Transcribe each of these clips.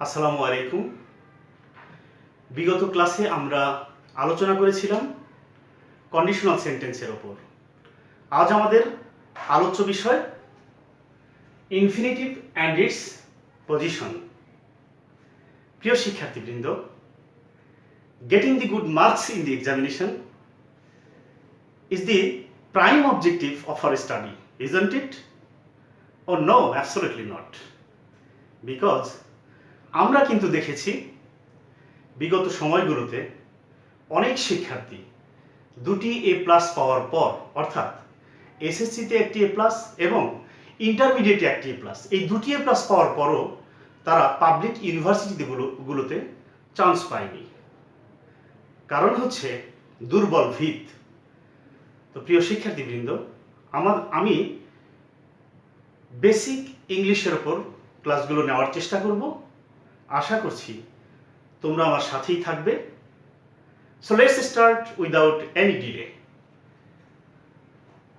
আসসালামু আলাইকুম। বিগত ক্লাসে আমরা আলোচনা করেছিলাম কন্ডিশনাল সেন্টেন্সের ওপর। আজ আমাদের আলোচ্য বিষয় ইনফিনিটিভ অ্যান্ড ইটস পজিশন। প্রিয় শিক্ষার্থীবৃন্দ, getting the good marks in the examination is the prime objective of our study, isn't it? Oh no, absolutely not. Because আমরা কিন্তু দেখেছি বিগত সময়গুলোতে অনেক শিক্ষার্থী দুটি এ প্লাস পাওয়ার পর, অর্থাৎ এসএসসিতে একটি এ প্লাস এবং ইন্টারমিডিয়েটে একটি এ প্লাস, এই দুটি এ প্লাস পাওয়ার পরও তারা পাবলিক ইউনিভার্সিটিগুলোতে চান্স পায়নি। কারণ হচ্ছে দুর্বল ভিত। তো প্রিয় শিক্ষার্থীবৃন্দ, আমি বেসিক ইংলিশের ওপর ক্লাসগুলো নেওয়ার চেষ্টা করব। আশা করছি তোমরা আমার সাথেই থাকবে। So let's start without any delay.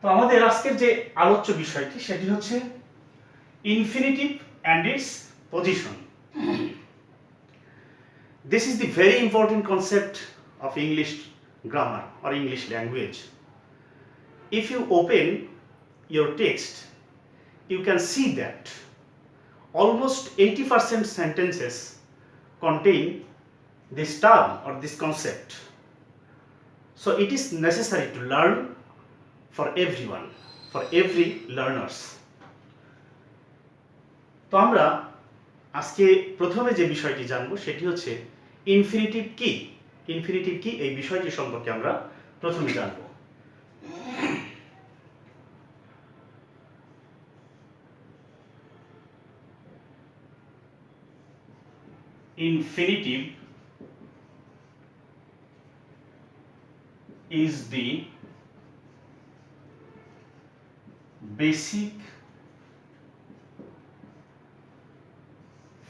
তো আমাদের আজকের যে আলোচ্য বিষয়টি সেটি হচ্ছে infinitive and it's position. This is the very important concept of English grammar or English language. If you open your text, you can see that almost 80% sentences contain this term or this concept. So it is necessary to learn for everyone, for every learners. তো আমরা আজকে প্রথমে যে বিষয়টি জানবো সেটি হচ্ছে infinitive কি। ইনফিনিটিভ কি এই বিষয়টি সম্পর্কে আমরা প্রথমে জানবো। Infinitive is the basic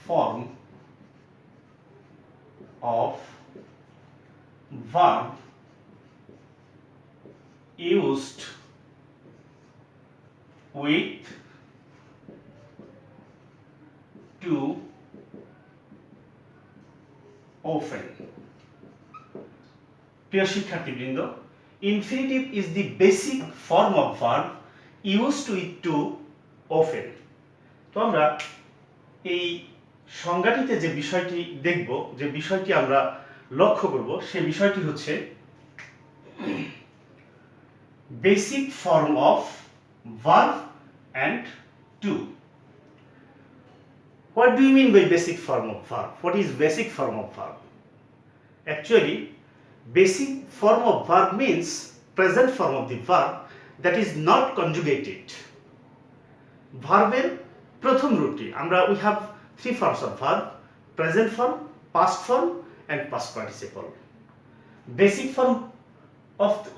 form of verb used with to often. প্রিয় শিক্ষার্থীবৃন্দ, infinitive is the basic form of verb used with to often. তো আমরা এই সংজ্ঞাটিতে যে বিষয়টি দেখব, যে বিষয়টি আমরা লক্ষ্য করব, সেই বিষয়টি হচ্ছে basic form of verb and to. What do you mean by basic form of verb? What is basic form of verb? Actually, basic form of verb means present form of the verb that is not conjugated. ভার্বের প্রথম রূপটি আমরা we have three forms of verb: present form, past form and past participle. Basic form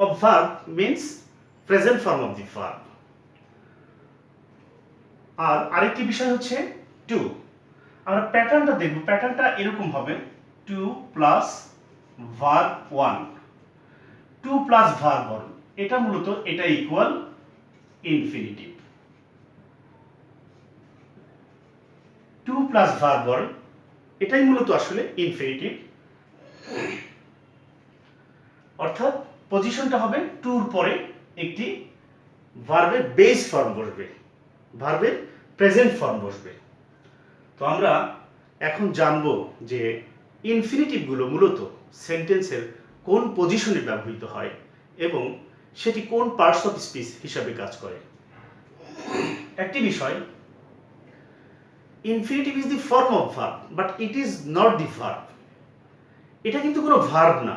of verb means present form of the verb. আর আরেকটি বিষয় হচ্ছে to. আমরা প্যাটার্নটা দেখব। প্যাটার্নটা এরকম হবে 2 প্লাস ভার্ব 1, 2 প্লাস ভার্ব 1, এটা মূলত এটা ইকুয়াল ইনফিনিটিভ। 2 প্লাস ভার্ব 1 এটাই মূলত আসলে ইনফিনিটিভ। অর্থাৎ পজিশনটা হবে 2 এর পরে একটি ভার্বের বেস ফর্ম বসবে, ভার্বের প্রেজেন্ট ফর্ম বসবে। তো আমরা এখন জানব যে ইনফিনিটিভগুলো মূলত সেন্টেন্সের কোন পজিশনে ব্যবহৃত হয় এবং সেটি কোন পার্টস অফ স্পিচ হিসাবে কাজ করে। একটি বিষয়, infinitive is the form of verb but it is not the verb. এটা কিন্তু কোনো ভার্ব না,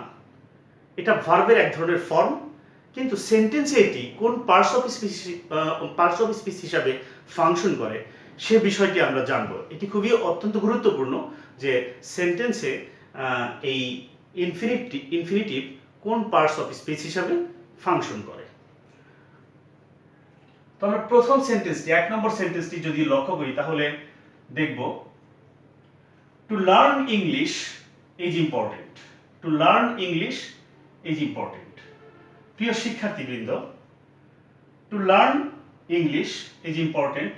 এটা ভার্বের এক ধরনের ফর্ম, কিন্তু সেন্টেন্সে এটি কোন পার্টস অফ স্পিচ হিসাবে ফাংশন করে সে বিষয়টি আমরা জানবো। এটি খুবই অত্যন্ত গুরুত্বপূর্ণ যে সেন্টেন্সে এই ইনফিনিটিভ কোন পার্টস অফ স্পিচ হিসাবে ফাংশন করে। তো আমরা প্রথম সেন্টেন্সটি, 1 নম্বর সেন্টেন্সটি যদি লক্ষ্য করি তাহলে দেখব to learn English is important. To learn English is important. প্রিয় শিক্ষার্থীবৃন্দ, to learn English is important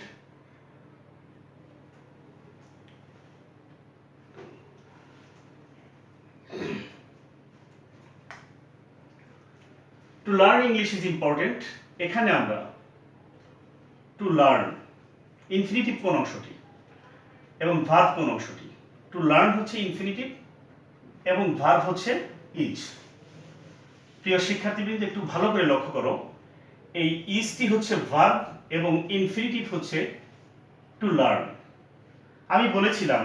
learn English is important, এখানে আমরা টু লার্ন ইনফিনিটিভ কোন অংশটি এবং ভার্ব কোন অংশটি? টু লার্ন হচ্ছে ইনফিনিটিভ এবং ভার্ব হচ্ছে ইজ। প্রিয় শিক্ষার্থীবৃন্দ, একটু ভালো করে লক্ষ্য করো, এই ইজটি হচ্ছে ভার্ব এবং ইনফিনিটিভ হচ্ছে টু লার্ন। আমি বলেছিলাম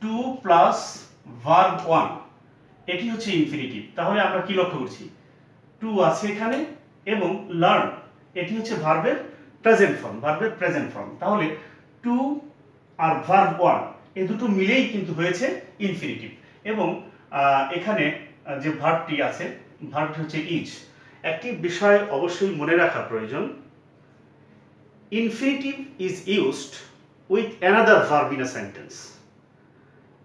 টু প্লাস ভার্ব ওয়ান, এটি হচ্ছে ইনফিনিটিভ। তাহলে আমরা কি লক্ষ্য করছি? টু আছে এখানে এবং লার্ন এটি হচ্ছে ভার্বের প্রেজেন্ট ফর্ম, ভার্বের প্রেজেন্ট ফর্ম। তাহলে টু আর ভার্ব ওয়ান এই দুটো মিলেই কিন্তু হয়েছে ইনফিনিটিভ। এবং এখানে যে ভার্বটি আছে, ভার্বটি হচ্ছে ইজ। একটি বিষয় অবশ্যই মনে রাখা প্রয়োজন, infinitive is used with another verb in a sentence.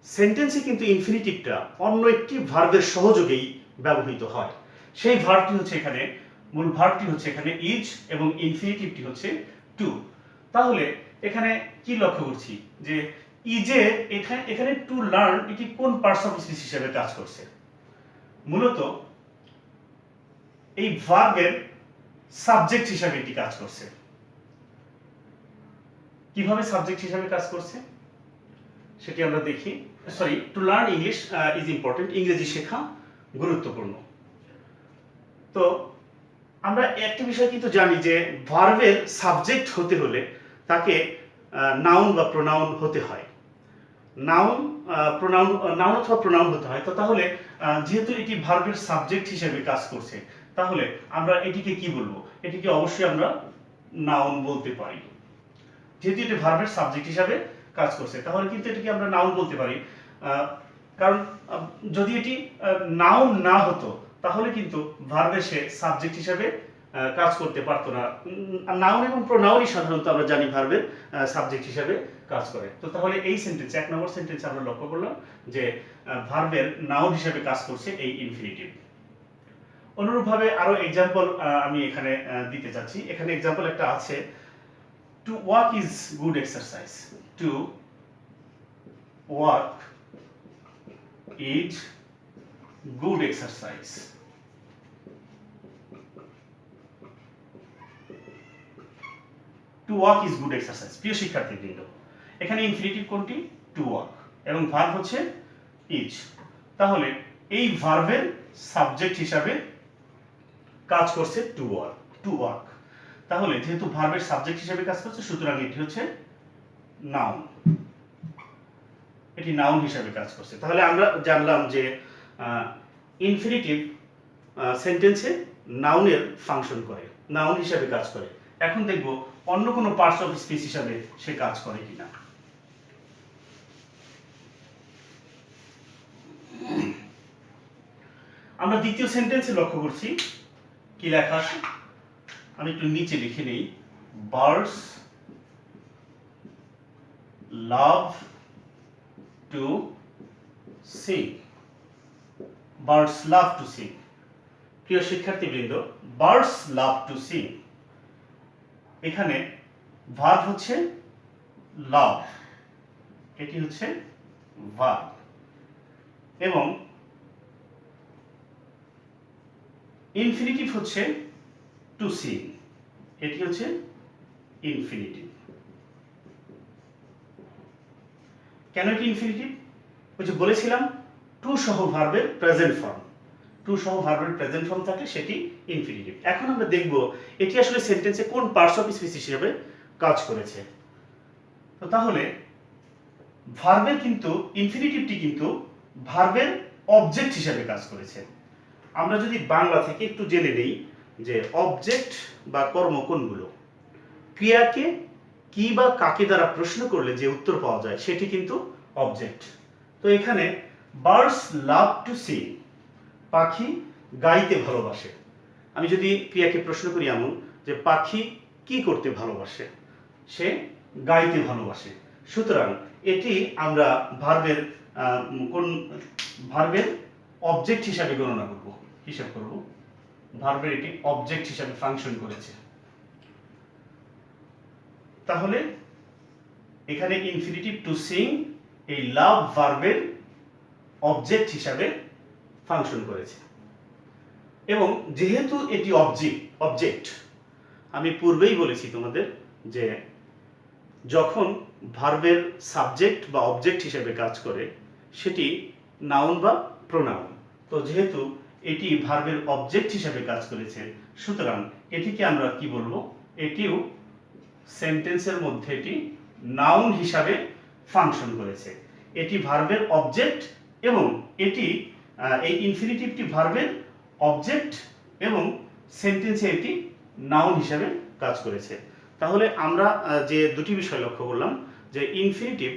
সেন্টেন্সে কিন্তু ইনফিনিটিভটা অন্য একটি ভার্বের সহযোগেই ব্যবহৃত হয়। সেই ভার্বটি হচ্ছে এখানে, মূল ভার্বটি হচ্ছে এখানে ইজ এবং ইনফিনিটিভটি হচ্ছে টু। তাহলে এখানে কি লক্ষ্য করছি যে ইজে এখানে টু লার্ন এটি কোন পার্টস অফ স্পিচ হিসেবে কাজ করছে? মূলত এই ভার্বের সাবজেক্ট হিসেবে এটি কাজ করছে। কিভাবে সাবজেক্ট হিসেবে কাজ করছে সেটি আমরা দেখি। To learn English is important, ইংরেজি শেখা গুরুত্বপূর্ণ। তো আমরা একটা বিষয় কিন্তু জানি যে ভার্বের সাবজেক্ট হতে হলে তাকে নাউন বা প্রোনাউন হতে হয়। নাউন অথবা প্রোনাউন হতে হয়। তো তাহলে যেহেতু এটি ভার্বের সাবজেক্ট হিসেবে কাজ করছে, তাহলে আমরা এটিকে কি বলবো? এটিকে অবশ্যই আমরা নাউন বলতে পারি। যেহেতু এটি ভার্বের সাবজেক্ট হিসেবে কাজ করছে, তাহলে কিন্তু এটিকে আমরা নাউন বলতে পারি। কারণ যদি এটি নাউন না হতো তাহলে কিন্তু ভার্বের সে সাবজেক্ট হিসেবে কাজ করতে পারতো না। নাউন এবং প্রোনাউনই সাধারণত আমরা জানি ভার্বের সাবজেক্ট হিসেবে কাজ করে। তো তাহলে এই সেন্টেন্স, এক নম্বর সেন্টেন্সে আমরা লক্ষ্য করলাম যে ভার্বের নাউন হিসেবে কাজ করছে এই ইনফিনিটিভ। অনুরূপভাবে আরো এক্সাম্পল আমি এখানে দিতে চাচ্ছি। এখানে এক্সাম্পল একটা আছে, to walk is good exercise. To walk is good exercise. To walk is good exercise. প্রিয় শিক্ষার্থীবৃন্দ, এখানে ইনফিনিটিভ কোনটি? টু ওয়াক, এবং ভার্ব হচ্ছে ইজ। তাহলে এই ভার্বের সাবজেক্ট হিসাবে কাজ করছে টু ওয়াক, টু ওয়াক। তাহলে যেহেতু ভার্বের সাবজেক্ট হিসাবে কাজ করছে, সুতরাং এটি হচ্ছে নাউন, এটি নাউন হিসাবে কাজ করছে। তাহলে আমরা জানলাম যে ইনফিনিটিভ সেন্টেন্সে নাউনের ফাংশন করে, নাউন হিসাবে কাজ করে। এখন দেখব অন্য কোনো পার্টস অফ স্পিচ হিসাবে সে কাজ করে কিনা। আমরা দ্বিতীয় সেন্টেন্সে লক্ষ্য করছি কি লেখা আছে, আমি একটু নিচে লিখে নেই। Birds love to Singh. Birds love to Singh. প্রিয় শিক্ষার্থীবৃন্দ, বার্ডস লাভ টু সিং, এখানে ভার্ব হচ্ছে লাভ, এটি হচ্ছে ভার্ব, এবং ইনফিনিটিভ হচ্ছে টু সিং, এটি হচ্ছে ইনফিনিটিভ। কেন এটি ইনফিনিটিভ? ওই যে বলেছিলাম টু সহ ভার্বের প্রেজেন্ট ফর্ম, টু সহ ভার্বের প্রেজেন্ট ফর্ম থাকলে সেটি ইনফিনিটিভ। এখন আমরা দেখব এটি আসলে সেন্টেন্সে কোন পার্টস অফ স্পিচ হিসেবে কাজ করেছে। তো তাহলে ভার্বের কিন্তু ইনফিনিটিভটি কিন্তু ভার্বের অবজেক্ট হিসেবে কাজ করেছে। আমরা যদি বাংলা থেকে একটু জেনে নেই যে অবজেক্ট বা কর্ম কোনগুলো, ক্রিয়াকে কি বা কাকে দ্বারা প্রশ্ন করলে যে উত্তর পাওয়া যায় সেটি কিন্তু অবজেক্ট। তো এখানে বার্ডস লাভ টু সিং, পাখি গাইতে ভালোবাসে। আমি যদি ক্রিয়াকে প্রশ্ন করি এমন যে পাখি কি করতে ভালোবাসে, সে গাইতে ভালোবাসে। সুতরাং এটি আমরা ভার্বের কোন ভার্বের অবজেক্ট হিসাবে গণনা করব, হিসাব করব। ভার্বের এটি অবজেক্ট হিসাবে ফাংশন করেছে। তাহলে এখানে ইনফিনিটিভ টু সিং এই লাভ ভার্বের অবজেক্ট হিসাবে ফাংশন করেছে। এবং যেহেতু এটি অবজেক্ট, আমি পূর্বেই বলেছি তোমাদের যে যখন ভার্বের সাবজেক্ট বা অবজেক্ট হিসেবে কাজ করে সেটি নাউন বা প্রোনাউন। তো যেহেতু এটি ভার্বের অবজেক্ট হিসেবে কাজ করেছে, সুতরাং এটিকে আমরা কি বলবো, এটিও সেন্টেন্সের মধ্যে এটি নাউন হিসাবে ফাংশন করেছে। এটি ভার্বের অবজেক্ট এবং এটি এই ইনফিনিটিভটি ভার্বের অবজেক্ট এবং সেন্টেন্সে এটি নাউন হিসাবে কাজ করেছে। তাহলে আমরা যে দুটি বিষয় লক্ষ্য করলাম, যে ইনফিনিটিভ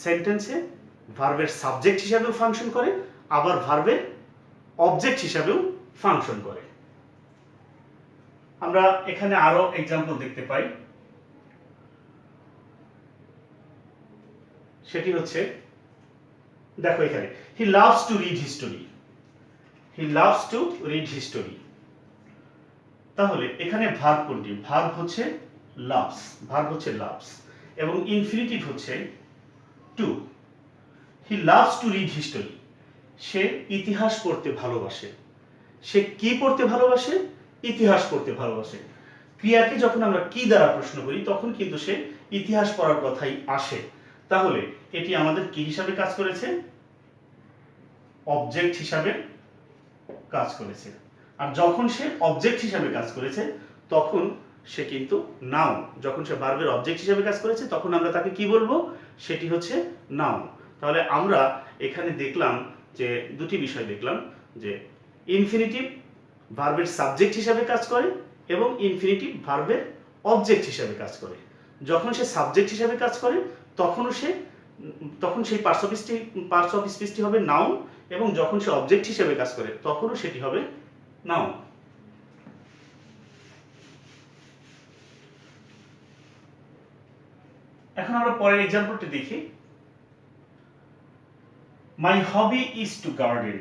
সেন্টেন্সে ভার্বের সাবজেক্ট হিসাবেও ফাংশন করে, আবার ভার্বের অবজেক্ট হিসাবেও ফাংশন করে। আমরা এখানে আরো এক্সাম্পল দেখতে পাই, সেটি হচ্ছে, দেখো এখানে he loves to read history, he loves to read history. তাহলে এখানে ভার্ব কোনটি? ভার্ব হচ্ছে লাভস, ভার্ব হচ্ছে লাভস এবং ইনফিনিটিভ হচ্ছে to. He loves to read history, সে ইতিহাস পড়তে ভালোবাসে। সে কি পড়তে ভালোবাসে? ইতিহাস পড়তে ভালোবাসে। ক্রিয়াকে যখন আমরা কি দ্বারা প্রশ্ন করি তখন কিন্তু সে ইতিহাস পড়ার কথাই আসে। তাহলে এটি আমাদের কি হিসাবে কাজ করেছে? অবজেক্ট হিসাবে কাজ করেছে। আর যখন সে অবজেক্ট হিসাবে কাজ করেছে তখন সে কিন্তু নাউন। যখন সে ভার্বের অবজেক্ট হিসাবে কাজ করেছে তখন আমরা তাকে কি বলবো? সেটি হচ্ছে নাউন। তাহলে আমরা এখানে দেখলাম যে দুটি বিষয় দেখলাম, যে ইনফিনিটিভ ভার্বের সাবজেক্ট হিসাবে কাজ করে এবং ইনফিনিটিভ ভার্বের অবজেক্ট হিসাবে কাজ করে। যখন সে সাবজেক্ট হিসাবে কাজ করে তখন সেই পার্টস অফ স্পিচটি হবে নাউন, এবং যখন সে অবজেক্ট হিসাবে কাজ করে তখনও সেটি হবে নাউন। এখন আমরা পরের এক্সাম্পলটি দেখি। মাই হবি ইজ টু গার্ডেন।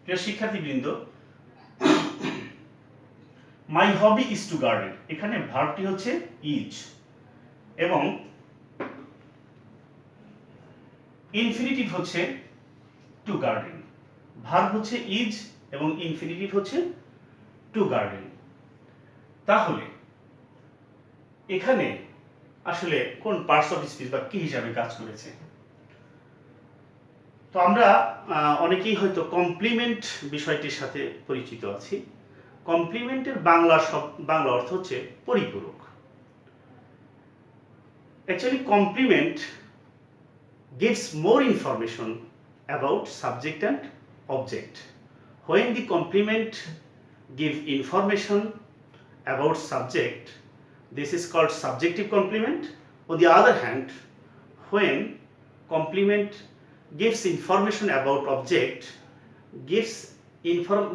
প্রিয় শিক্ষার্থীবৃন্দ, মাই হবি ইজ টু গার্ডেন, এখানে ভার্বটি হচ্ছে ইজ এবং ইনফিনিটিভ হচ্ছে টু গার্ডেন। ভার্ব হচ্ছে ইজ এবং ইনফিনিটিভ হচ্ছে টু গার্ডেন। তাহলে এখানে আসলে কোন পার্টস অফ স্পিচ বা কি হিসাবে কাজ করেছে? তো আমরা অনেকেই হয়তো কমপ্লিমেন্ট বিষয়টির সাথে পরিচিত আছি। কমপ্লিমেন্টের বাংলা অর্থ হচ্ছে পরিপূরক। Actually complement gives more information about subject and object. When the complement give information about subject, this is called subjective complement. On the other hand, when complement gives information about object, gives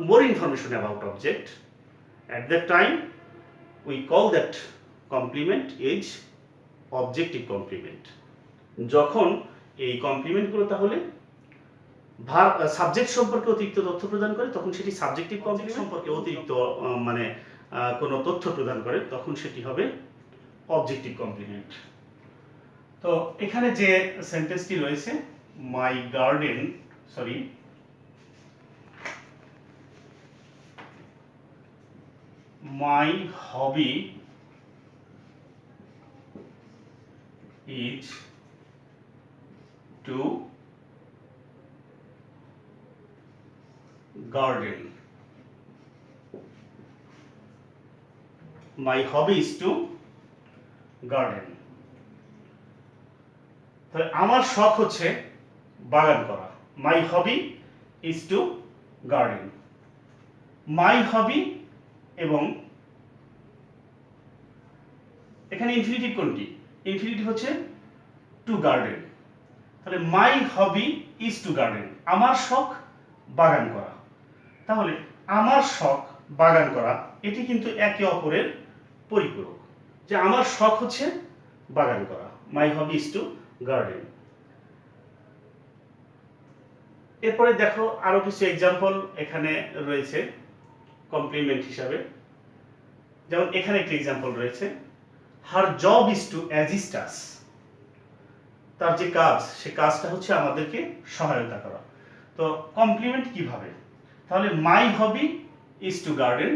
more information about object, at that time we call that complement is objective complement. যখন এই কমপ্লিমেন্টগুলো তাহলে subject সম্পর্কে অতিরিক্ত তথ্য প্রদান করে তখন সেটি সাবজেক্টিভ কমপ্লিমেন্ট, সম্পর্কে অতিরিক্ত কোনো তথ্য প্রদান করে তখন সেটি হবে অবজেক্টিভ কমপ্লিমেন্ট। তো এখানে যে সেন্টেন্সটি রয়েছে, my hobby is to garden. My hobby is to garden. তাহলে আমার শখ হচ্ছে বাগান করা। My hobby is to garden. My hobby এবং এখানে ইনফিনিটিভ কোনটি? ইনফিনিটিভ হচ্ছে টু গার্ডেন। তাহলে মাই হবি ইজ টু গার্ডেন, আমার শখ বাগান করা। তাহলে আমার শখ বাগান করা এটি কিন্তু একে অপরের পরিপূরক, যে আমার শখ হচ্ছে বাগান করা। মাই হবি ইজ টু গার্ডেন। এরপরে দেখো আরো কিছু এক্সাম্পল এখানে রয়েছে কমপ্লিমেন্ট হিসাবে। যেমন এখানে একটা এক্সাম্পল রয়েছে, her job is to assist us. তার যে কাজ, সে কাজটা হচ্ছে আমাদেরকে সহায়তা করা। তো কমপ্লিমেন্ট কিভাবে? তাহলে মাই হবি ইজ টু গার্ডেন,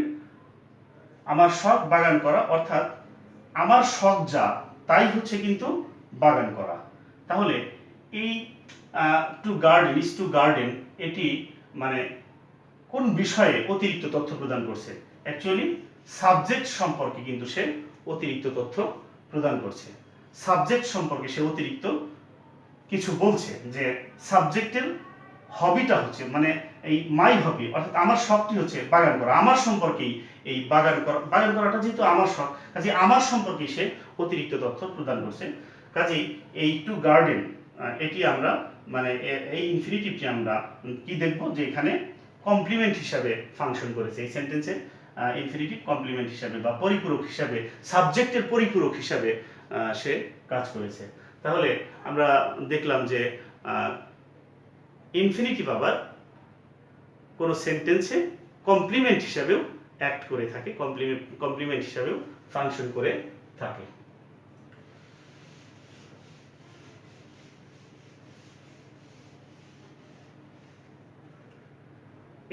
আমার শখ বাগান করা, অর্থাৎ আমার শখ যা তাই হচ্ছে কিন্তু বাগান করা। তাহলে এই to garden is to garden এটি মানে কোন বিষয়ে অতিরিক্ত তথ্য প্রদান করছে? অ্যাকচুয়ালি সাবজেক্ট সম্পর্কে কিন্তু সে অতিরিক্ত তথ্য প্রদান করছে। সাবজেক্ট সম্পর্কে সে অতিরিক্ত কিছু বলছে, যে সাবজেক্টের হবিটা হচ্ছে মানে এই মাই হবি, অর্থাৎ আমার শখটি হচ্ছে বাগান করা, আমার সম্পর্কেই এই বাগান করাটা যেহেতু আমার শখ, কাজে আমার সম্পর্কে সে অতিরিক্ত তথ্য প্রদান করছে। কাজেই এই টু গার্ডেন এটি আমরা মানে এই ইনফিনিটিভটি আমরা কি দেখব, যে এখানে কমপ্লিমেন্ট হিসাবে ফাংশন করেছে। এই সেন্টেন্সে ইনফিনিটিভ কমপ্লিমেন্ট হিসাবে বা পরিপূরক হিসাবে, সাবজেক্টের পরিপূরক হিসাবে সে কাজ করেছে। তাহলে আমরা দেখলাম যে ইনফিনিটিভ আবার কোন সেন্টেন্সে কমপ্লিমেন্ট হিসাবেও অ্যাক্ট করে থাকে, কমপ্লিমেন্ট হিসাবেও ফাংশন করে থাকে।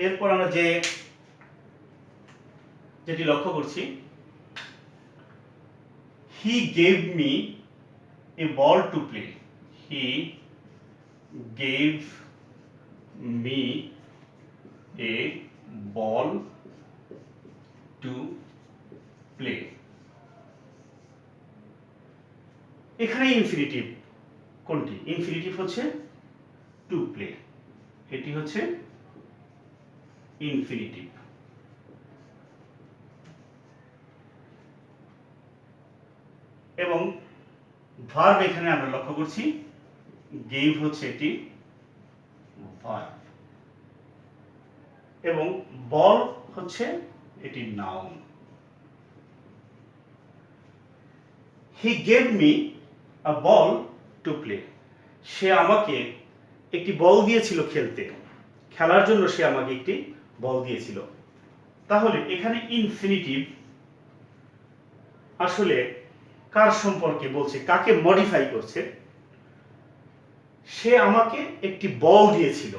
এরপর আমরা যেটি লক্ষ্য করছি, হি gave me a ball to play, he gave me a ball to play. এখানে ইনফিনিটিভ কোনটি? ইনফিনিটিভ হচ্ছে টু প্লে, এটি হচ্ছে ইনফিনিটিভ। এবং ভার্ব এখানে আমরা লক্ষ্য করছি, গেভ হচ্ছে এটি ভার্ব, এবং বল হচ্ছে এটি noun. He gave me a ball to play, সে আমাকে একটি বল দিয়েছিল খেলতে, খেলার জন্য সে আমাকে একটি বল দিয়েছিল। তাহলে এখানে ইনফিনিটিভ আসলে কার সম্পর্কে বলছে, কাকে মডিফাই করছে? সে আমাকে একটি বল দিয়েছিল,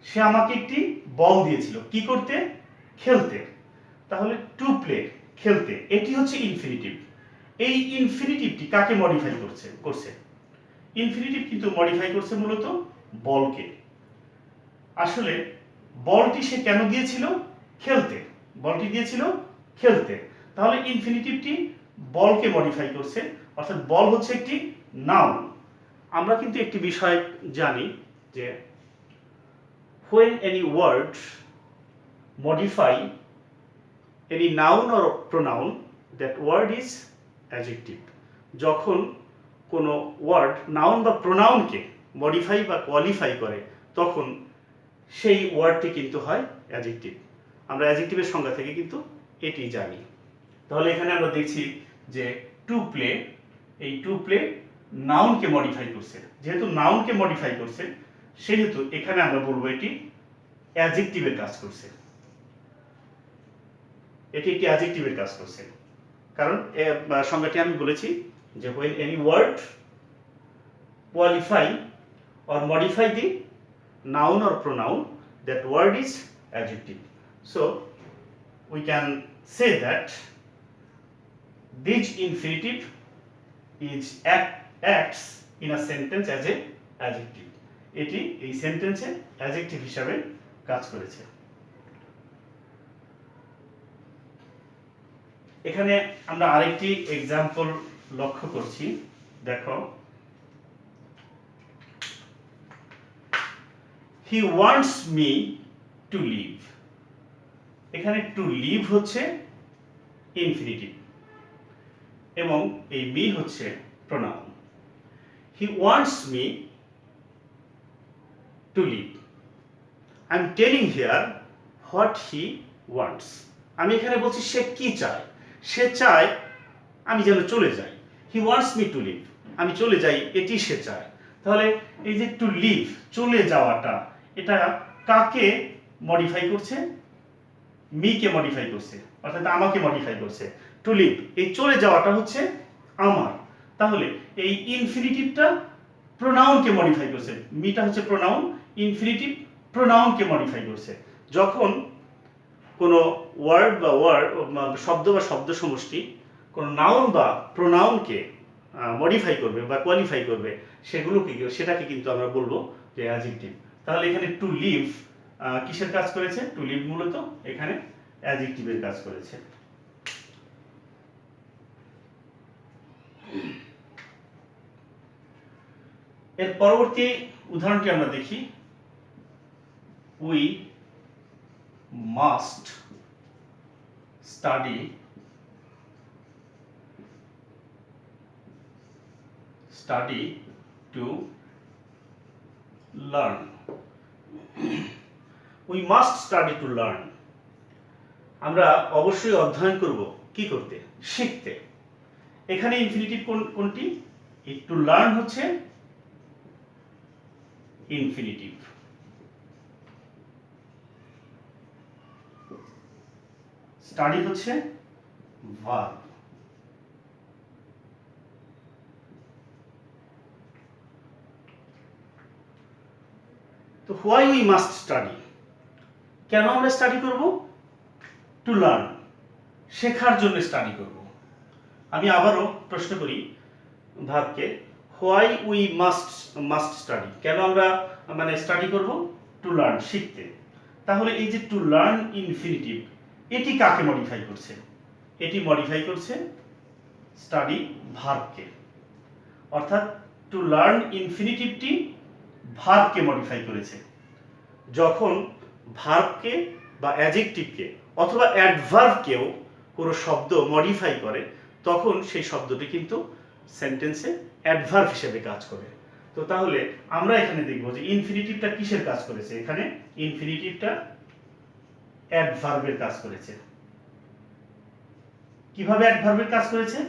সে আমাকে একটি বল দিয়েছিল কি করতে? খেলতে। তাহলে টু প্লে খেলতে, এটি হচ্ছে ইনফিনিটিভ। এই ইনফিনিটিভটি কাকে মডিফাই করছে? ইনফিনিটিভ কিন্তু মডিফাই করছে মূলত বলকে। আসলে বলটি সে কেন দিয়েছিল? খেলতে। বলটি দিয়েছিল খেলতে। তাহলে ইনফিনিটিভটি বলকে মডিফাই করছে, অর্থাৎ বল হচ্ছে একটি নাউন। আমরা কিন্তু একটি বিষয় জানি যে when any word modify any noun or pronoun, that word is adjective. যখন কোনো ওয়ার্ড নাউন বা প্রোনাউনকে মডিফাই বা কোয়ালিফাই করে, তখন সেই ওয়ার্ডটি কিন্তু হয় অ্যাডজেক্টিভ। আমরা অ্যাডজেক্টিভের সংজ্ঞা থেকে কিন্তু এটি জানি। তাহলে এখানে আমরা দেখছি যে টু প্লে, এই টু প্লে নাউনকে মডিফাই করছে। যেহেতু নাউনকে মডিফাই করছে, সেহেতু এখানে আমরা বলবো এটি অ্যাডজেক্টিভের কাজ করছে, এটি একটি অ্যাডজেক্টিভের কাজ করছে। কারণ সংজ্ঞাটি আমি বলেছি যে when any word qualify or modify the noun or pronoun, that word is adjective. So we can say that this infinitive acts in a sentence as a adjective. এটি এই সেন্টেন্সে অ্যাডজেক্টিভ হিসাবে কাজ করেছে। এখানে আমরা আরেকটি এক্সাম্পল লক্ষ্য করছি, দেখো, he wants me to live। এখানে টু লিভ হচ্ছে ইনফিনিটিভ এবং এই মি হচ্ছে pronoun. he wants me to live, I am telling here what he wants। আমি এখানে বলছি সে কি চায়, সে চায় আমি যেন চলে যাই। he wants me to live, আমি চলে যাই, এটি সে চায়। তাহলে এই যে টু লিভ, চলে যাওয়াটা, এটা কাকে মডিফাই করছে? মিকে মডিফাই করছে, অর্থাৎ আমাকে মডিফাই করছে। টু লিভ, এই চলে যাওয়াটা হচ্ছে আমার। তাহলে এই ইনফিনিটিভটা প্রোনাউনকে মডিফাই করছে। মিটা হচ্ছে প্রোনাউন, ইনফিনিটিভ প্রোনাউনকে মডিফাই করছে। যখন কোনো ওয়ার্ড বা শব্দ বা শব্দ সমষ্টি কোনো নাউন বা প্রোনাউনকে মডিফাই করবে বা কোয়ালিফাই করবে, সেটাকে কিন্তু আমরা বলবো যে অ্যাডজেক্টিভ। তাহলে এখানে টু লিভ কিসের কাজ করেছে? টু লিভ মূলত এখানে অ্যাডজেক্টিভের কাজ করেছে। এর পরবর্তী উদাহরণটি আমরা দেখি। We must study to learn. We must study to learn. আমরা অবশ্যই অধ্যয়ন করব কি করতে? শিখতে। এখানে ইনফিনিটিভ কোনটি? টু লার্ন হচ্ছে ইনফিনিটিভ, স্টাডি হচ্ছে ভার্ব। তো হোয়াই উই মাস্ট স্টাডি, কেন আমরা স্টাডি করব? টু লার্ন, শেখার জন্য স্টাডি করব। আমি আবারও প্রশ্ন করি ভাবকে, হোয়াই উই মাস্ট স্টাডি, কেন আমরা স্টাডি করব? টু লার্ন, শিখতে। তাহলে এই যে টু লার্ন ইনফিনিটিভ, এটি কাকে মডিফাই করছে? এটি মডিফাই করছে স্টাডি ভার্বকে। অর্থাৎ টু লার্ন ইনফিনিটিভটি ভার্বকে মডিফাই করেছে। যখন ভার্বকে বা অ্যাডজেক্টিভকে অথবা অ্যাডভার্বকেও কোনো শব্দ মডিফাই করে, তখন সেই শব্দটি কিন্তু সেন্টেন্সে অ্যাডভার্ব হিসেবে কাজ করে। তো তাহলে আমরা এখানে দেখব যে ইনফিনিটিভটা কিসের কাজ করেছে? এখানে ইনফিনিটিভটা অ্যাডভার্বের কাজ করেছে। কিভাবে অ্যাডভার্বের কাজ করেছে?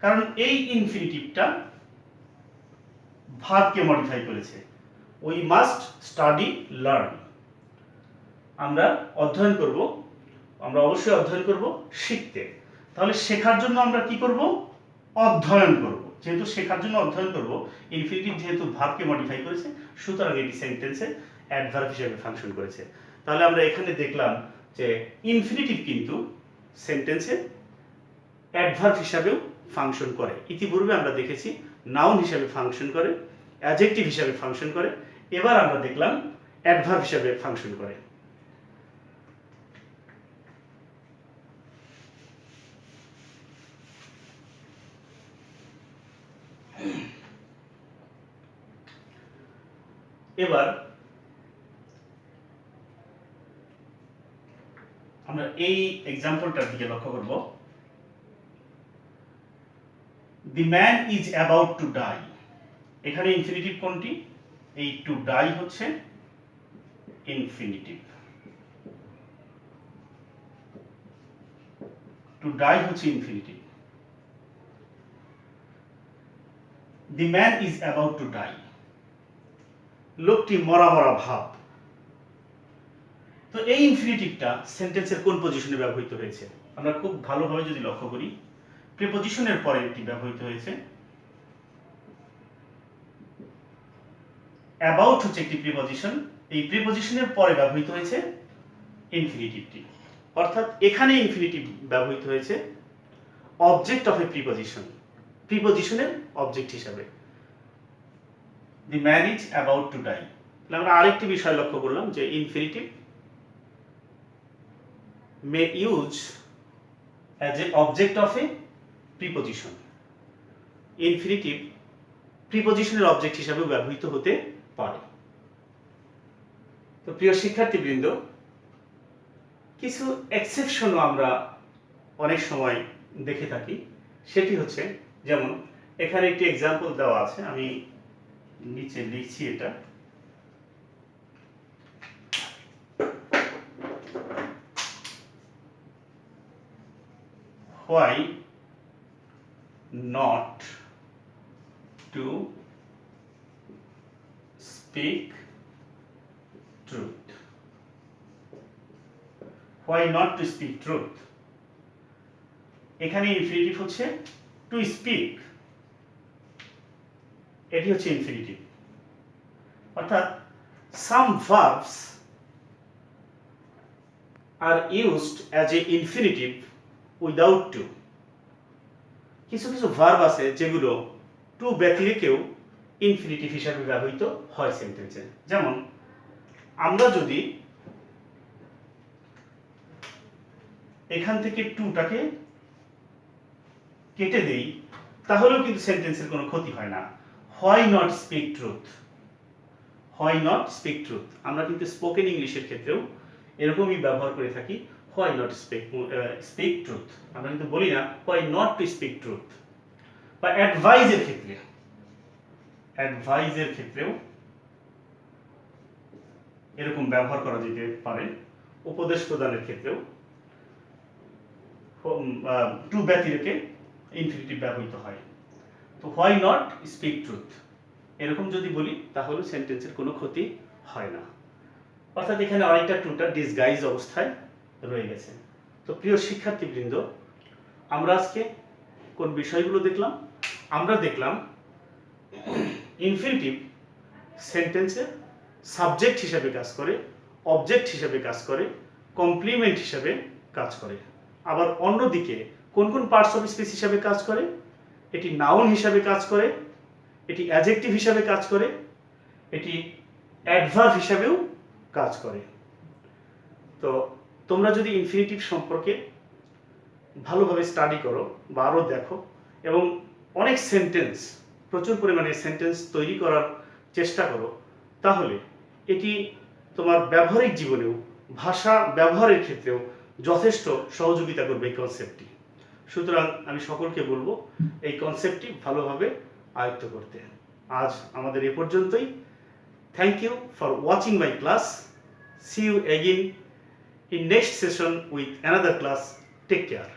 কারণ এই ইনফিনিটিভটা ভার্বকে মডিফাই করেছে। উই মাস্ট স্টাডি লার্ন, আমরা অধ্যয়ন করব, আমরা অবশ্যই অধ্যয়ন করব শিখতে। তাহলে শেখার জন্য আমরা কি করব? অধ্যয়ন করব। যেহেতু শেখার জন্য অধ্যয়ন করব, ইনফিনিটিভ যেহেতু ভার্বকে মডিফাই করেছে, সুতরাং এটি সেন্টেন্সে অ্যাডভার্ব হিসেবে ফাংশন করেছে। তাহলে আমরা এখানে দেখলাম যে ইনফিনিটিভ কিন্তু সেন্টেন্সে অ্যাডভার্ব হিসাবেও ফাংশন করে। ইতিপূর্বে আমরা দেখেছি নাউন হিসাবে ফাংশন করে, অ্যাডজেক্টিভ হিসাবে ফাংশন করে, এবার আমরা দেখলাম অ্যাডভার্ব হিসাবে ফাংশন করে। এবার আমরা এই এক্সাম্পলটার দিকে লক্ষ্য করব। The man is about to die, এখানে ইনফিনিটিভ কোনটি? এই টু ডাই হচ্ছে ইনফিনিটিভ, টু ডাই হচ্ছে infinitive. The man is about to die, লোকটি মরা মরা ভাব। তো এই ইনফিনিটিভটা সেন্টেন্সের কোন পজিশনে ব্যবহৃত হয়েছে? আমরা খুব ভালোভাবে যদি লক্ষ্য করি, প্রিপজিশনের পরে এটি ব্যবহৃত হয়েছে। অ্যাবাউট হচ্ছে একটি প্রিপজিশন, এই প্রিপজিশনের পরে ব্যবহৃত হয়েছে ইনফিনিটিভটি। অর্থাৎ এখানে ইনফিনিটিভ ব্যবহৃত হয়েছে অবজেক্ট অফ এ প্রিপজিশন, প্রিপজিশনের অবজেক্ট হিসাবে। The man is about to die. তাহলে আমরা আরেকটি বিষয় লক্ষ্য করলাম যে infinitive may use as a object of a preposition, infinitive প্রিপজিশনের অবজেক্ট হিসাবে ব্যবহৃত হতে পারে। তো প্রিয় শিক্ষার্থীবৃন্দ, কিছু এক্সেপশনও আমরা অনেক সময় দেখে থাকি। সেটি হচ্ছে, যেমন এখানে একটি এক্সাম্পল দেওয়া আছে, আমি নিচে লিখছি এটা। Why not to speak truth? Why not to speak truth? এখানে ইনফিনিটিভ হচ্ছে টু স্পিক, এটি হচ্ছে ইনফিনিটিভ। অর্থাৎ some verbs are used as a infinitive without to. কিছু কিছু ভার্ব আছে যেগুলো টু ব্যতিরেকেও ইনফিনিটিভ হিসাবে ব্যবহৃত হয় সেন্টেন্সে। যেমন আমরা যদি এখান থেকে টুটাকে কেটে দেই তাহলেও কিন্তু সেন্টেন্সের কোনো ক্ষতি হয় না। Why not speak truth, why not speak truth. আমরা কিন্তু স্পোকেন ইংলিশের ক্ষেত্রেও এরকমই ব্যবহার করে থাকি, হোয়াই নট স্পিক ট্রুথ। আমরা কিন্তু বলি না why not to speak truth. বা অ্যাডভাইজের ক্ষেত্রে, অ্যাডভাইজের ক্ষেত্রেও এরকম ব্যবহার করা যেতে পারে। উপদেশ প্রদানের ক্ষেত্রেও টু ব্যতিরেকে ইনফিনিটিভ ব্যবহৃত হয়। তো হোয়াই নট স্পিক ট্রুথ এরকম যদি বলি তাহলে সেন্টেন্সের কোনো ক্ষতি হয় না। অর্থাৎ এখানে অনেকটা ট্রুটা ডিসগাইজ অবস্থায় রয়ে গেছে। তো প্রিয় শিক্ষার্থীবৃন্দ, আমরা আজকে কোন বিষয়গুলো দেখলাম? আমরা দেখলাম ইনফিনিটিভ সেন্টেন্সের সাবজেক্ট হিসাবে কাজ করে, অবজেক্ট হিসাবে কাজ করে, কমপ্লিমেন্ট হিসাবে কাজ করে। আবার অন্যদিকে কোন কোন পার্টস অফ স্পিচ হিসাবে কাজ করে? এটি নাউন হিসাবে কাজ করে, এটি অ্যাডজেক্টিভ হিসাবে কাজ করে, এটি অ্যাডভার্ব হিসাবেও কাজ করে। তো তোমরা যদি ইনফিনিটিভ সম্পর্কে ভালোভাবে স্টাডি করো বা আরও দেখো এবং অনেক সেন্টেন্স, প্রচুর পরিমাণে সেন্টেন্স তৈরি করার চেষ্টা করো, তাহলে এটি তোমার ব্যবহারিক জীবনেও, ভাষা ব্যবহারের ক্ষেত্রেও যথেষ্ট সহযোগিতা করবে এই কনসেপ্টটি। সুতরাং আমি সকলকে বলবো এই কনসেপ্টটি ভালোভাবে আয়ত্ত করতে। আজ আমাদের এ পর্যন্তই। Thank you for watching my class. See you again in next session with another class. Take care.